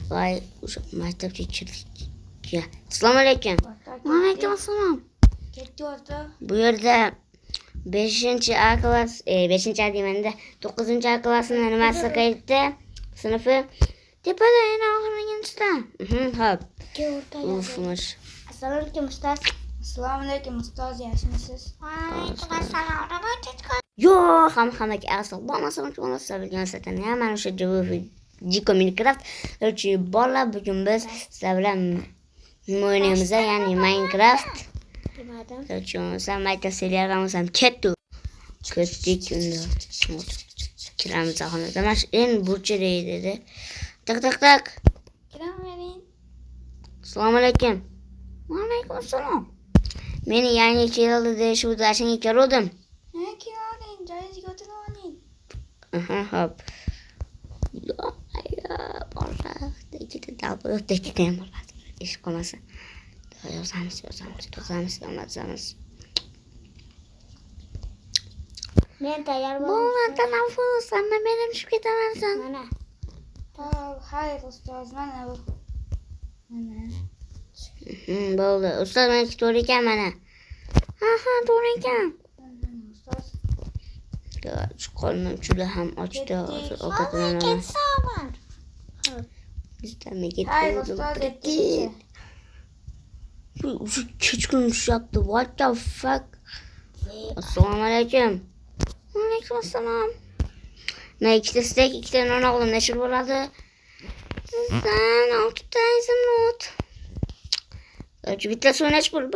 Voy, o'sha maktabga kirdik. Assalomu alaykum. Va alaykum assalom. Ketdi o'rta. Bu yerda 5-A klass, 5-A deymanda 9-A klassning nimasi qayerda? Sinifi tepada yana oxirginchida. Xo'p. Ufmish. Assalomu alaykum ustoz. Assalomu alaykum ustoz, yaxshimisiz? Alaykum assalom. Yo'q, hammaga assalomu alaykum. Mana o'sha Jiko Minecraft o'chi bola bugun biz sizlar bilan o'ynaymiz, ya'ni Minecraft. Demadim. O'chun mayta seriallarimiz ham ketdi. Ko'chdik unda. Kiramiz xonaga. Mana shu en burchida dedi. Tak. Kiravering. Assalomu alaykum. Va alaykum assalom. Meni yangi keldi deyishuvdi, ashanga keldim. Ha, kiravering, joyingizga o'tiravering. Hop. Bola, ikkita dalboq ham bo'ladi. Ish qolmasa. Yozamiz. Men tayyor Bu bo'ldim. tanaffus, amma men ham tushib ketaman sen. Mana. Hayır ustoz, mana bu. Mana. Bo'ldi. Ustoz men to'g'ri ekan mana. Ha, to'g'ri ekan. Ustoz. Shu qo'lni juda ham ochdi. Hozir ovqatlanaman. Ketsaman. Bizdan Hayır ustoz, ketdi. Shu kechqurun tushyapti. What the fuck? Assalomu alaykum. Va alaykum assalom. Men ikkita steak, ikkita non oldim. Necha bo'ladi? Sizdan 6 ta izimot. Bittasi necha pul? $1.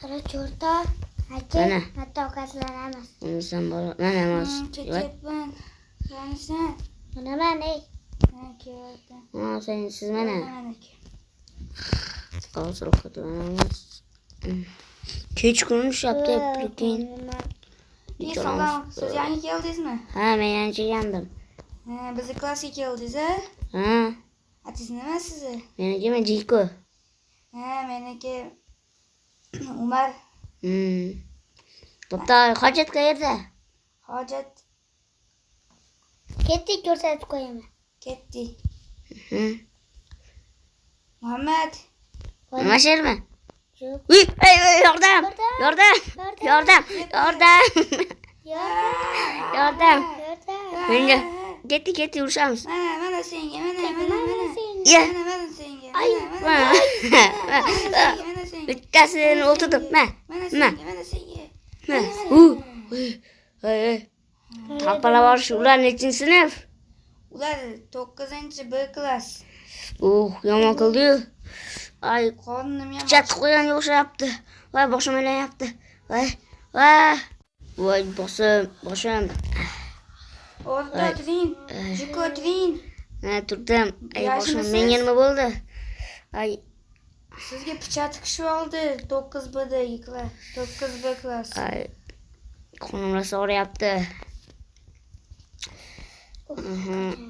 Qara cho'rta. Aka, Mana. hatto ovqatlanamiz. Undan bor. Mana emas. Ketyapman. Qanisan? Mana men ey. Ha, keldi. Siz mana. Hozir ovqatlanamiz. Kechqurun tushyapti, lekin. Salom, siz yangi keldingizmi? Ha, men yangi kelgandim. Ha, bizni klassga keldingiz, a? Ha, Atingiz nima sizni? meniki Jiko. Ha, meniki Umar. Bo'pti, hojat qayerda? Hojat Ketdik, ko'rsatib qo'yaman. ketdi. Muhammad. Nima shermi? Yo'q. Uy, yordam! Menga ketdi, urishamiz. Mana senga, mana. Ya. Mana senga. Mana senga. Bittasini o'ltirdim. Mana senga. Tapalar borish, ular nechinchi sinf? Ular 9-B klass. Yomon qildi-yu. Ay, Qornim ham. chat qo'ygan o'xshayapti. Voy, boshim aylanayapti. Voy, boshim. O'rta o'tiring. Jiko o'tiring. Turdim. Ay, boshim Yaxshimisiz? menga nima bo'ldi? Ay, Sizga picha tiqishib oldi 9B klass. ay. Qo'nim og'riyapti.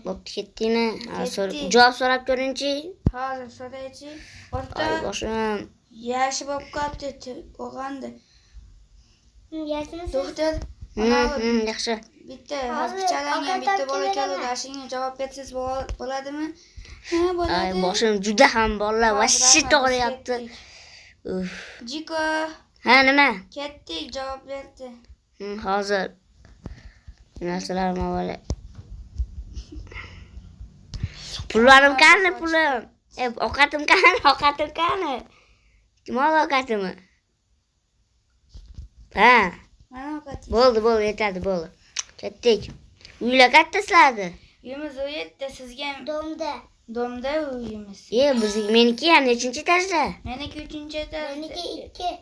Bo'pti, ketdingmi? Ketdi. Javob so'rab ko'ring-chi. Hozir so'raychi. O'rta Ay, boshim. yaxshi bo'lib qolibdi, o'g'andi. Yaxshimisiz? Doktor, Yaxshi. bitta pichalangan bitta bola keldi. Ashingga javob bersangiz bo'ladimi? Ha, Ay, bo'ladi. boshim juda ham bolalar va shit og'riyapti. Jiko, Ha, nima? ketdik, javob berdi. Hozir. Narsalar mavali. Pullarim qani, pulim? Ovqatim qani? Mol ovqatimi? Ha, Mana ovqatingiz. bo'ldi, yetadi, bo'ldi. Ketdik. Uylar katta sizlarni. Uyimiz u yerda, sizga ham Domda. uyimiz. Meniki ham nechinchi etajda? Meniki 3-etaj. Meniki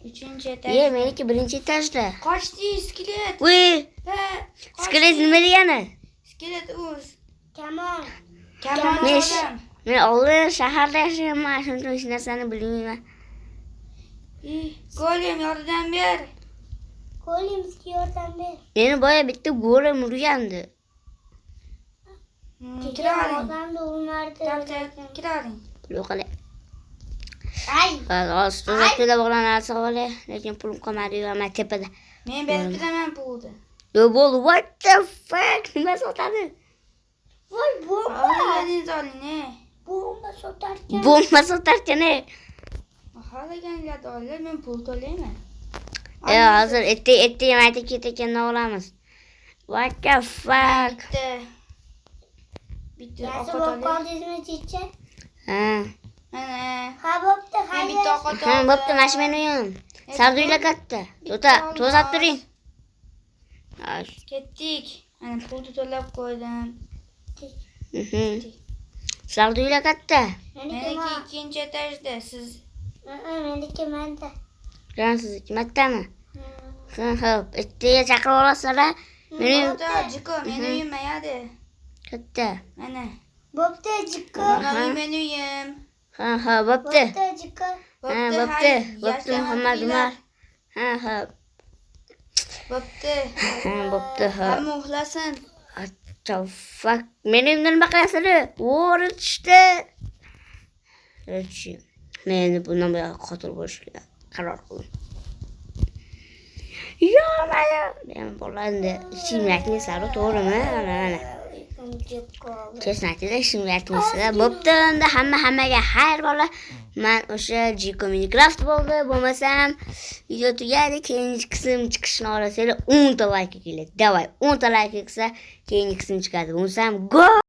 2. 3-etaj. Meniki 1-etajda. Qochdi skelet. Uy, Ha, skelet nima degani? skelet o'z. Kamon. Nesh. Odam. Men oldin shaharda yashaganman, shuning uchun hech narsani bilmayman. Golim, yordam ber. Qo'limizga yordam ber. Meni boya bitta go'rim urgandi. Kiravering. Odamni urmardi. Kiravering. Yo'q hali. Ay. Hozir to'la bog'lanarsa qolay, lekin pulim qolmadi-yu, amma tepada. Men berib beraman pulni. Yo bo'ldi, what the fuck? Nima sotadi? Voy, bomba. oline. Bomba sotarkan. Bomba sotarkan. Xohlaganinglarni olinglar, men pul to'layman. Hozir etti yemaydi ketakan olamiz. What the fuck? Bitta Yaxshi ovqat bo'lib oling. qoldingizmi, chicha? Ha. Mana. Ha, bo'pti, Men bitta hayır. ovqat Ha, oldim. bo'pti, mana shu men uyim. Savdoylar katta. To'xtab turing. Ketdik. Mana pulni to'lab qo'ydim. Savdoylar katta. Meniki Meniki ikkinchi etajda, siz meniki menda. Siz maktabmi? Xo'p, ertaga chaqirib olasizlar. Meni uyim Ota, jiko, meni uyim mayadi. katta. Mana. Bo'pti, jiko. Mana meni uyim. Ha, bo'pti. Bo'pti, jiko. Ha, bo'pti. Bo'pti Muhammad Umar. Ha. Bo'pti. Ha, bo'pti. Ha. Hamma uxlasin. Fuck. Meni uyimdan nima qilasizlar? O'g'ri tushdi. Men bundan buyoq qotil bo'lishga qaror qildim. Yo, mana. Men bo'lganda ishimlarni to'g'rimi? Mana. Chesnakda ishimlarni bo'pti. Unda hammaga xayr bola. Men o'sha Jiko Minecraft bo'ldi. Bo'lmasam video tugadi. Keyingi qism chiqishini olasizlar 10 ta like keladi. Davay 10 ta like kelsa keyingi qism chiqadi. Bo'lmasam go!